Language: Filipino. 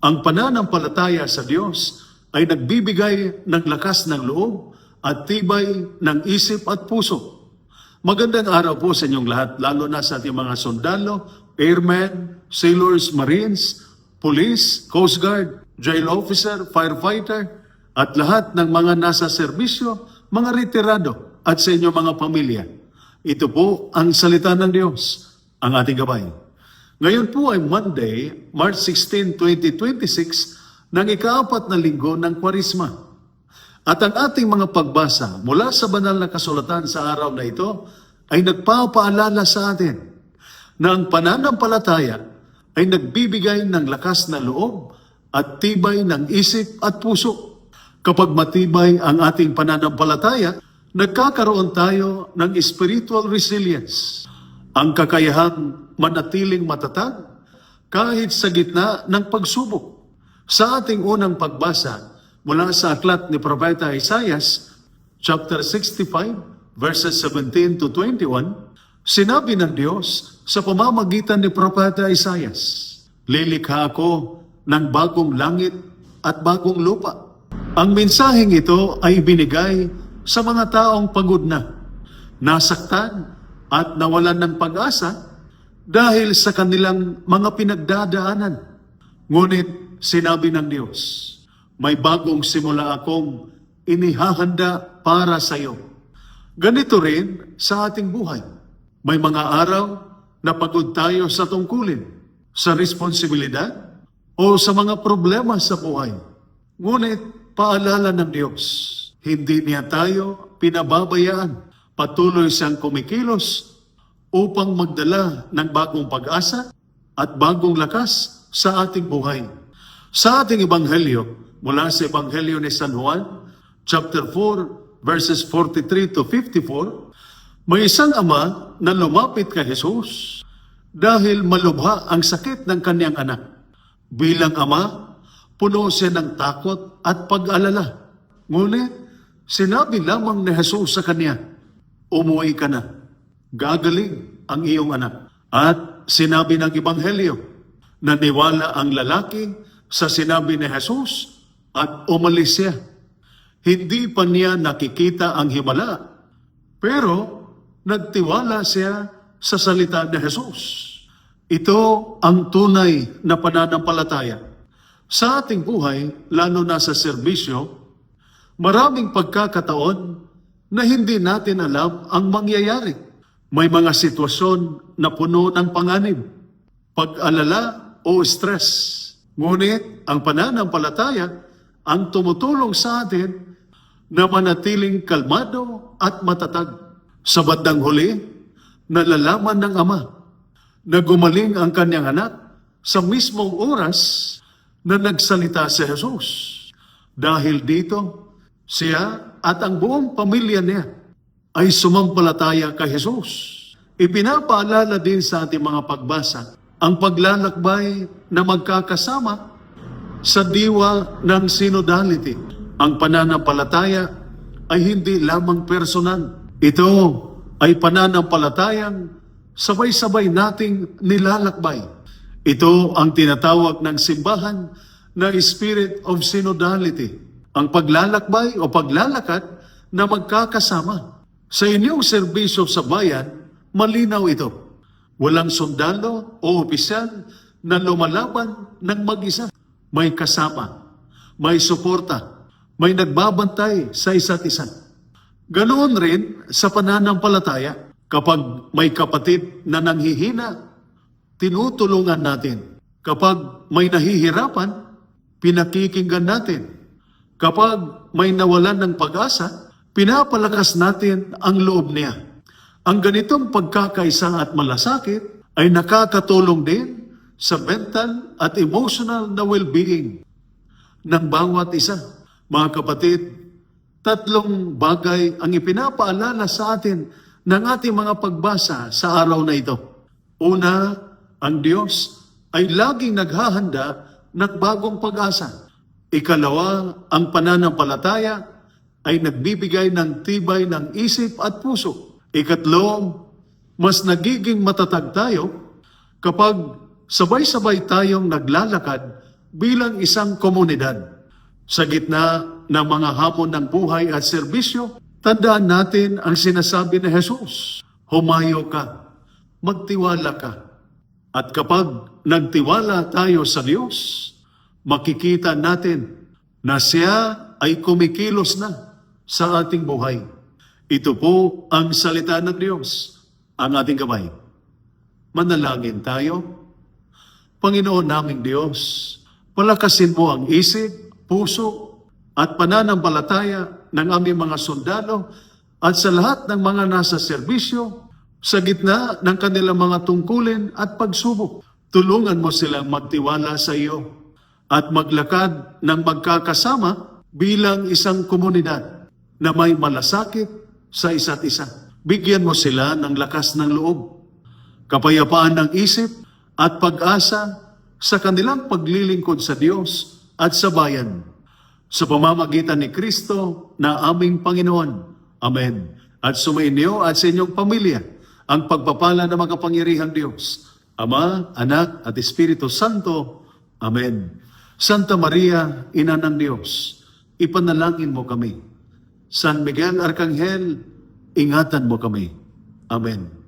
Ang pananampalataya sa Diyos ay nagbibigay ng lakas ng loob at tibay ng isip at puso. Magandang araw po sa inyong lahat, lalo na sa ating mga sundalo, airmen, sailors, marines, police, coast guard, jail officer, firefighter, at lahat ng mga nasa serbisyo, mga retirado, at sa inyong mga pamilya. Ito po ang salita ng Diyos, ang ating gabay. Ngayon po ay Monday, March 16, 2026, ng ika-4 na linggo ng Kwaresma. At ang ating mga pagbasa mula sa banal na kasulatan sa araw na ito ay nagpapaalala sa atin na ang pananampalataya ay nagbibigay ng lakas na loob at tibay ng isip at puso. Kapag matibay ang ating pananampalataya, nagkakaroon tayo ng spiritual resilience, ang kakayahang manatiling matatag kahit sa gitna ng pagsubok. Sa ating unang pagbasa mula sa aklat ni Propeta Isaias, chapter 65, verses 17 to 21, sinabi ng Diyos sa pamamagitan ni Propeta Isaias, "Lilikha ako ng bagong langit at bagong lupa." Ang mensaheng ito ay binigay sa mga taong pagod na, nasaktan at nawalan ng pag-asa dahil sa kanilang mga pinagdadaanan. Ngunit sinabi ng Diyos, "May bagong simula akong inihahanda para sa iyo." Ganito rin sa ating buhay. May mga araw na pagod tayo sa tungkulin, sa responsibilidad, o sa mga problema sa buhay. Ngunit paalala ng Diyos, hindi niya tayo pinababayaan. Patuloy siyang kumikilos upang magdala ng bagong pag-asa at bagong lakas sa ating buhay. Sa ating Ebanghelyo, mula sa Ebanghelyo ni San Juan, chapter 4, verses 43 to 54, may isang ama na lumapit kay Jesus dahil malubha ang sakit ng kanyang anak. Bilang ama, puno siya ng takot at pag-alala. Ngunit, sinabi lamang ni Jesus sa kanya, "Umuwi ka na. Gagaling ang iyong anak." At sinabi ng Ebanghelyo, naniwala ang lalaki sa sinabi ni Jesus at umalis siya. Hindi pa niya nakikita ang himala, pero nagtiwala siya sa salita ni Jesus. Ito ang tunay na pananampalataya. Sa ating buhay, lalo na sa serbisyo, maraming pagkakataon na hindi natin alam ang mangyayari. May mga sitwasyon na puno ng panganib, pag-alala o stress. Ngunit ang pananampalataya ang tumutulong sa atin na manatiling kalmado at matatag. Sa bandang huli, nalalaman ng ama na gumaling ang kanyang anak sa mismong oras na nagsalita si Jesus. Dahil dito, siya at ang buong pamilya niya ay sumampalataya kay Jesus. Ipinapaalala din sa ating mga pagbasa ang paglalakbay na magkakasama sa diwa ng synodality. Ang pananampalataya ay hindi lamang personal. Ito ay pananampalatayang sabay-sabay nating nilalakbay. Ito ang tinatawag ng simbahan na Spirit of Synodality. Ang paglalakbay o paglalakad na magkakasama. Sa inyong serbisyo sa bayan, malinaw ito. Walang sundalo o opisyal na lumalaban ng mag-isa. May kasama, may suporta, may nagbabantay sa isa't isa. Ganoon rin sa pananampalataya. Kapag may kapatid na nanghihina, tinutulungan natin. Kapag may nahihirapan, pinakikinggan natin. Kapag may nawalan ng pag-asa, pinapalakas natin ang loob niya. Ang ganitong pagkakaisa at malasakit ay nakakatulong din sa mental at emotional na well-being ng bawat isa. Mga kapatid, 3 bagay ang ipinapaalala sa atin ng ating mga pagbasa sa araw na ito. Una, ang Diyos ay laging naghahanda ng bagong pag-asa. Ikalawa, ang pananampalataya ay nagbibigay ng tibay ng isip at puso. Ikatlo, mas nagiging matatag tayo kapag sabay-sabay tayong naglalakad bilang isang komunidad. Sa gitna ng mga hamon ng buhay at serbisyo, tandaan natin ang sinasabi ni Jesus. Humayo ka, magtiwala ka. At kapag nagtiwala tayo sa Diyos, makikita natin na siya ay kumikilos na sa ating buhay. Ito po ang salita ng Diyos, ang ating gabay. Manalangin tayo. Panginoon naming Diyos, palakasin mo ang isip, puso, at pananampalataya ng aming mga sundalo at sa lahat ng mga nasa serbisyo sa gitna ng kanilang mga tungkulin at pagsubok. Tulungan mo silang magtiwala sa iyo at maglakad ng magkakasama bilang isang komunidad na may malasakit sa isa't isa. Bigyan mo sila ng lakas ng loob, kapayapaan ng isip at pag-asa sa kanilang paglilingkod sa Diyos at sa bayan. Sa pamamagitan ni Kristo na aming Panginoon. Amen. At sumainyo at sa inyong pamilya ang pagpapala ng makapangyarihang Diyos, Ama, Anak at Espiritu Santo. Amen. Santa Maria, Ina ng Diyos, ipanalangin mo kami. San Miguel Arcangel, ingatan mo kami. Amen.